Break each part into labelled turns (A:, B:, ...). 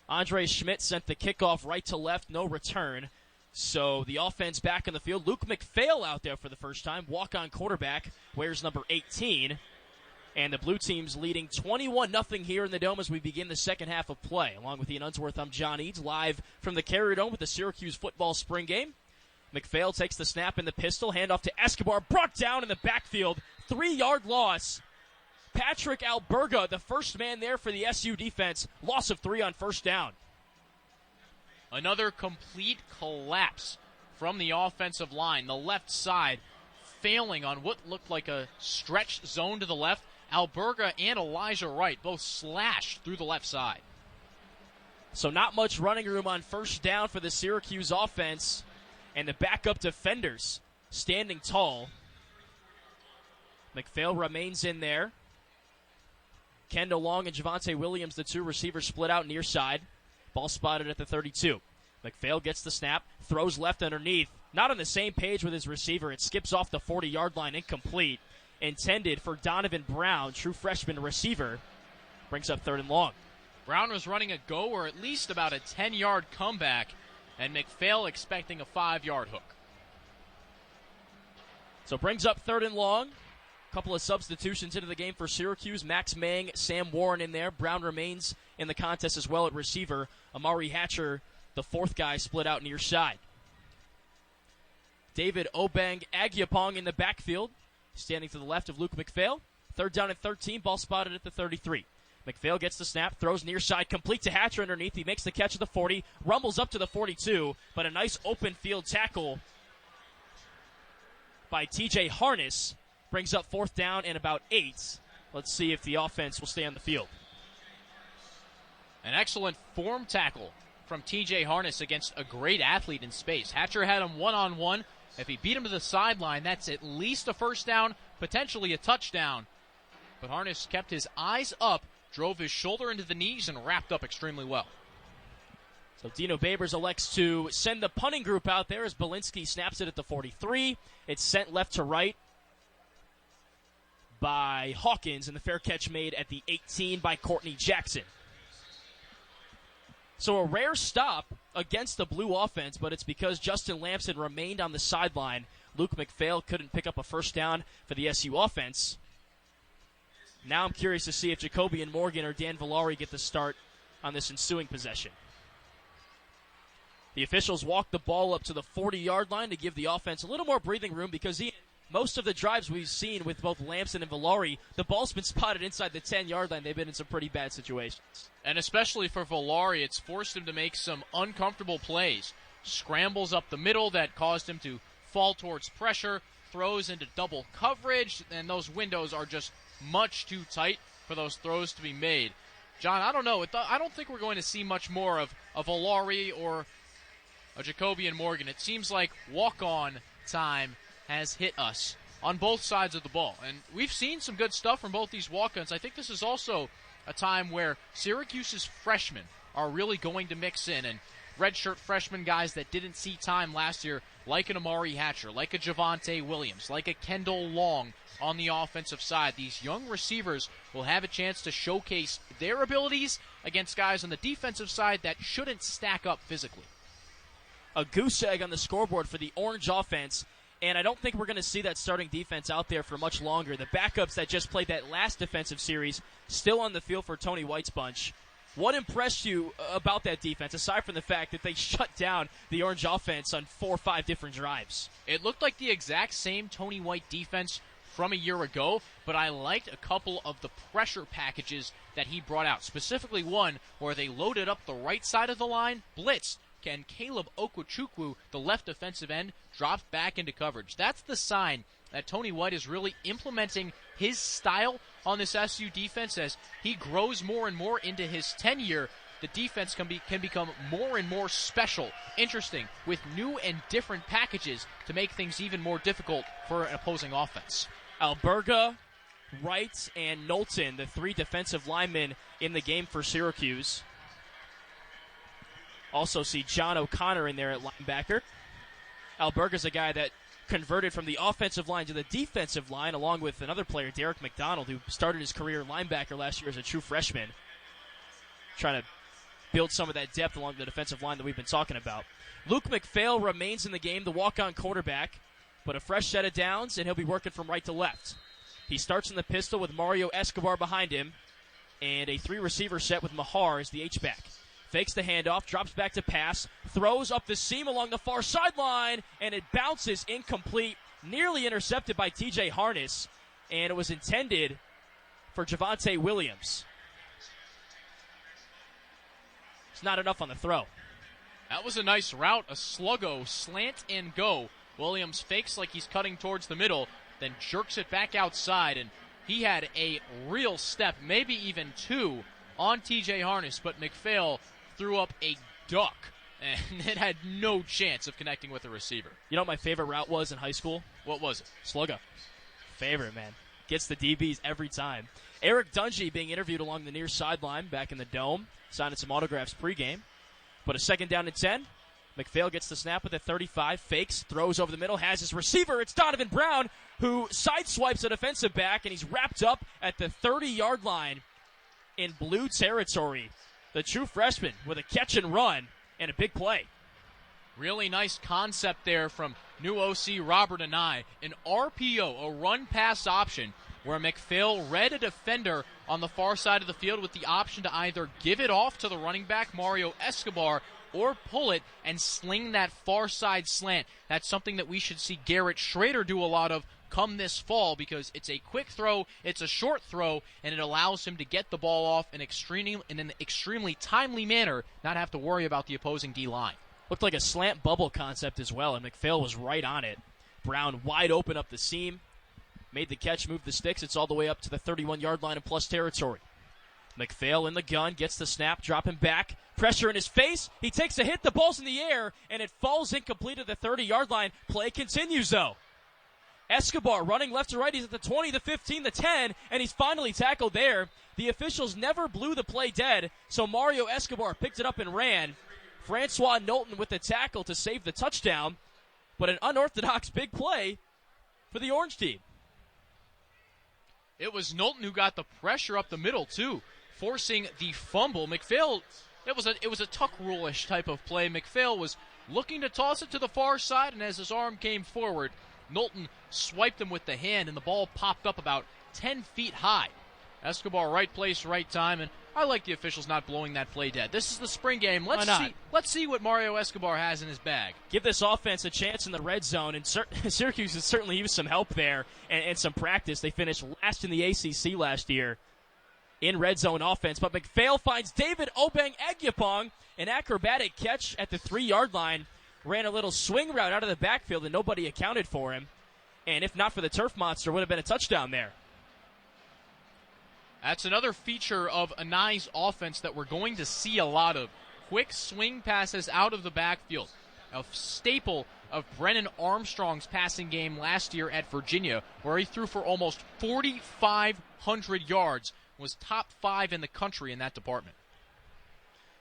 A: Andre Schmidt sent the kickoff right to left, no return. So the offense back in the field. Luke McPhail out there for the first time. Walk-on quarterback, wears number 18. And the blue team's leading 21-0 here in the Dome as we begin the second half of play. Along with Ian Unsworth, I'm John Eads, live from the Carrier Dome with the Syracuse football spring game. McPhail takes the snap in the pistol, handoff to Escobar, brought down in the backfield. 3-yard loss. Patrick Alberga, the first man there for the SU defense. Loss of 3 on first down.
B: Another complete collapse from the offensive line. The left side failing on what looked like a stretch zone to the left. Alberga and Elijah Wright both slashed through the left side.
A: So not much running room on first down for the Syracuse offense. And the backup defenders standing tall. McPhail remains in there. Kendall Long and Javonte Williams, the two receivers, split out near side. Ball spotted at the 32. McPhail gets the snap, throws left underneath. Not on the same page with his receiver. It skips off the 40-yard line, incomplete. Intended for Donovan Brown, true freshman receiver. Brings up 3rd and long.
B: Brown was running a go or at least about a 10-yard comeback, and McPhail expecting a 5-yard hook.
A: So brings up 3rd and long. Couple of substitutions into the game for Syracuse. Max Mang, Sam Warren in there. Brown remains in the contest as well at receiver. Amari Hatcher, the 4th guy, split out near side. David Obeng Agyapong in the backfield, standing to the left of Luke McPhail. 3rd down and 13, ball spotted at the 33. McPhail gets the snap, throws near side, complete to Hatcher underneath. He makes the catch at the 40, rumbles up to the 42, but a nice open field tackle by TJ Harness brings up 4th down and about 8. Let's see if the offense will stay on the field.
B: An excellent form tackle from TJ Harness against a great athlete in space. Hatcher had him one-on-one. If he beat him to the sideline, that's at least a first down, potentially a touchdown. But Harness kept his eyes up, drove his shoulder into the knees, and wrapped up extremely well.
A: So Dino Babers elects to send the punting group out there as Belinsky snaps it at the 43. It's sent left to right by Hawkins, and the fair catch made at the 18 by Courtney Jackson. So a rare stop against the blue offense, but it's because Justin Lamson remained on the sideline. Luke McPhail couldn't pick up a first down for the SU offense. Now I'm curious to see if Jacobian Morgan or Dan Villari get the start on this ensuing possession. The officials walk the ball up to the 40-yard line to give the offense a little more breathing room because most of the drives we've seen with both Lamson and Villari, the ball's been spotted inside the 10-yard line. They've been in some pretty bad situations.
B: And especially for Villari, it's forced him to make some uncomfortable plays. Scrambles up the middle that caused him to fall towards pressure, throws into double coverage, and those windows are just much too tight for those throws to be made. John, I don't know. I don't think we're going to see much more of a Villari or a Jacobian Morgan. It seems like walk-on time has hit us on both sides of the ball. And we've seen some good stuff from both these walk-ons. I think this is also a time where Syracuse's freshmen are really going to mix in, and redshirt freshman guys that didn't see time last year, like an Amari Hatcher, like a Javonte Williams, like a Kendall Long on the offensive side. These young receivers will have a chance to showcase their abilities against guys on the defensive side that shouldn't stack up physically.
A: A goose egg on the scoreboard for the Orange offense. And I don't think we're going to see that starting defense out there for much longer. The backups that just played that last defensive series still on the field for Tony White's bunch. What impressed you about that defense, aside from the fact that they shut down the Orange offense on 4 or 5 different drives?
B: It looked like the exact same Tony White defense from a year ago, but I liked a couple of the pressure packages that he brought out, specifically one where they loaded up the right side of the line, blitzed, and Caleb Okwuchukwu, the left defensive end, dropped back into coverage. That's the sign that Tony White is really implementing his style on this SU defense as he grows more and more into his tenure. The defense can become more and more special, interesting, with new and different packages to make things even more difficult for an opposing offense.
A: Alberga, Wright, and Knowlton, the 3 defensive linemen in the game for Syracuse. Also see John O'Connor in there at linebacker. Alberga's a guy that converted from the offensive line to the defensive line, along with another player, Derek McDonald, who started his career linebacker last year as a true freshman. Trying to build some of that depth along the defensive line that we've been talking about. Luke McPhail remains in the game, the walk-on quarterback, but a fresh set of downs, and he'll be working from right to left. He starts in the pistol with Mario Escobar behind him, and a 3-receiver set with Mahar as the H-back. Fakes the handoff, drops back to pass, throws up the seam along the far sideline, and it bounces incomplete, nearly intercepted by TJ Harness, and it was intended for Javonte Williams. It's not enough on the throw.
B: That was a nice route, a sluggo, slant and go. Williams fakes like he's cutting towards the middle, then jerks it back outside, and he had a real step, maybe even two, on TJ Harness, but McPhail threw up a duck, and it had no chance of connecting with the receiver.
A: You know what my favorite route was in high school?
B: What was it?
A: Sluggo. Favorite, man. Gets the DBs every time. Eric Dungy being interviewed along the near sideline back in the Dome, signing some autographs pregame. But a 2nd down and 10. McPhail gets the snap with a 35, fakes, throws over the middle, has his receiver. It's Donovan Brown, who sideswipes a defensive back, and he's wrapped up at the 30-yard line in blue territory. The true freshman with a catch and run and a big play.
B: Really nice concept there from new OC Robert and I. An RPO, a run-pass option, where McPhail read a defender on the far side of the field with the option to either give it off to the running back, Mario Escobar, or pull it and sling that far side slant. That's something that we should see Garrett Schrader do a lot of come this fall, because it's a quick throw, it's a short throw, and it allows him to get the ball off in an extremely timely manner, not have to worry about the opposing D-line.
A: Looked like a slant bubble concept as well, and McPhail was right on it. Brown wide open up the seam, made the catch, moved the sticks. It's all the way up to the 31-yard line in plus territory. McPhail in the gun, gets the snap, dropping back, pressure in his face. He takes a hit, the ball's in the air, and it falls incomplete at the 30-yard line. Play continues, though. Escobar running left to right. He's at the 20, the 15, the 10, and he's finally tackled there. The officials never blew the play dead, so Mario Escobar picked it up and ran. Francois Knowlton with the tackle to save the touchdown, but an unorthodox big play for the Orange team.
B: It was Knowlton who got the pressure up the middle, too, forcing the fumble. McPhail, it was a tuck rule-ish type of play. McPhail was looking to toss it to the far side, and as his arm came forward, Knowlton swiped him with the hand, and the ball popped up about 10 feet high. Escobar, right place, right time, and I like the officials not blowing that play dead. This is the spring game. Let's see what Mario Escobar has in his bag.
A: Give this offense a chance in the red zone, and Syracuse has certainly used some help there and some practice. They finished last in the ACC last year in red zone offense, but McPhail finds David Obeng-Egyapong, an acrobatic catch at the 3-yard line, ran a little swing route out of the backfield, and nobody accounted for him. And if not for the turf monster, would have been a touchdown there.
B: That's another feature of Anai's offense that we're going to see a lot of. Quick swing passes out of the backfield. A staple of Brennan Armstrong's passing game last year at Virginia, where he threw for almost 4,500 yards, was top 5 in the country in that department.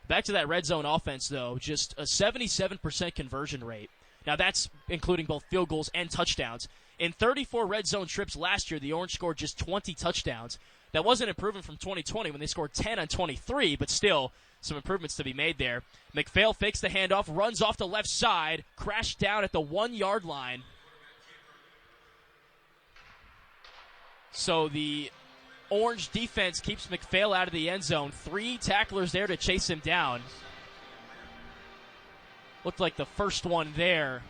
A: Back to that red zone offense, though, just a 77% conversion rate. Now, that's including both field goals and touchdowns. In 34 red zone trips last year, the Orange scored just 20 touchdowns. That wasn't improvement from 2020 when they scored 10 on 23, but still some improvements to be made there. McPhail fakes the handoff, runs off the left side, crashed down at the 1-yard line. So the Orange defense keeps McPhail out of the end zone. 3 tacklers there to chase him down. Looked like the first one there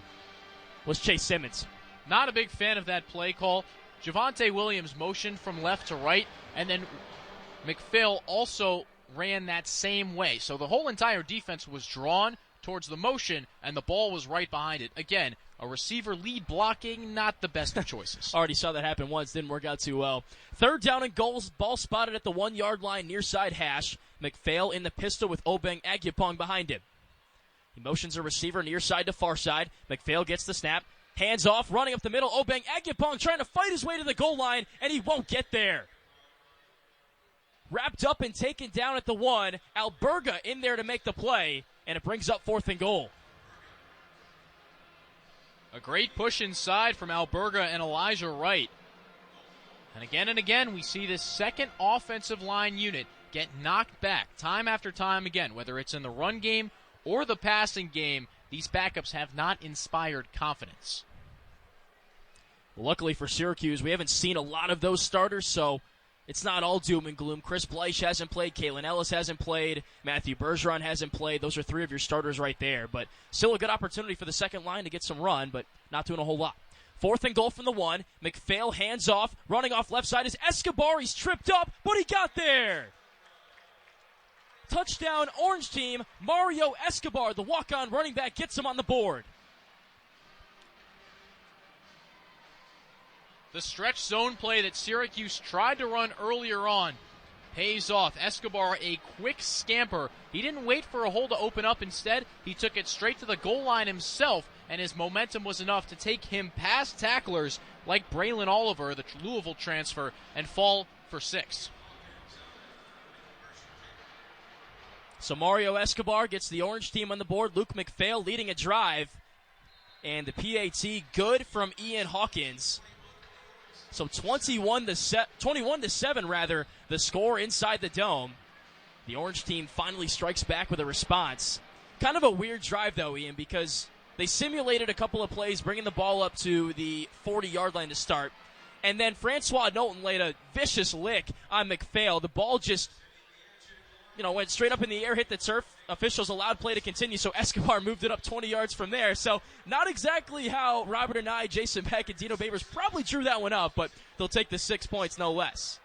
A: was Chase Simmons.
B: Not a big fan of that play call. Javonte Williams motioned from left to right, and then McPhail also ran that same way. So the whole entire defense was drawn towards the motion, and the ball was right behind it. Again, a receiver lead blocking, not the best of choices.
A: Already saw that happen once, didn't work out too well. 3rd down and goals, ball spotted at the 1-yard line near side hash. McPhail in the pistol with Obeng-Egyapong behind him. He motions a receiver near side to far side. McPhail gets the snap. Hands off, running up the middle. Obeng-Egyapong trying to fight his way to the goal line, and he won't get there. Wrapped up and taken down at the 1. Alberga in there to make the play, and it brings up 4th and goal.
B: A great push inside from Alberga and Elijah Wright. And again, we see this second offensive line unit get knocked back time after time again, whether it's in the run game or the passing game. These backups have not inspired confidence.
A: Luckily for Syracuse, we haven't seen a lot of those starters, so it's not all doom and gloom. Chris Bleich hasn't played. Kalen Ellis hasn't played. Matthew Bergeron hasn't played. Those are three of your starters right there. But still a good opportunity for the second line to get some run, but not doing a whole lot. 4th and goal from the 1. McPhail hands off. Running off left side is Escobar. He's tripped up, but he got there. Touchdown, Orange team. Mario Escobar, the walk-on running back, gets him on the board.
B: The stretch zone play that Syracuse tried to run earlier on pays off. Escobar, a quick scamper. He didn't wait for a hole to open up. Instead, he took it straight to the goal line himself, and his momentum was enough to take him past tacklers like Braylon Oliver, the Louisville transfer, and fall for 6.
A: So Mario Escobar gets the Orange team on the board. Luke McPhail leading a drive. And the PAT good from Ian Hawkins. So 21-7 rather, the score inside the Dome. The Orange team finally strikes back with a response. Kind of a weird drive, though, Ian, because they simulated a couple of plays, bringing the ball up to the 40-yard line to start. And then Francois Knowlton laid a vicious lick on McPhail. The ball just, went straight up in the air, hit the turf. Officials allowed play to continue, so Escobar moved it up 20 yards from there. So not exactly how Robert and Jason Beck, and Dino Babers probably drew that one up, but they'll take the 6 points no less.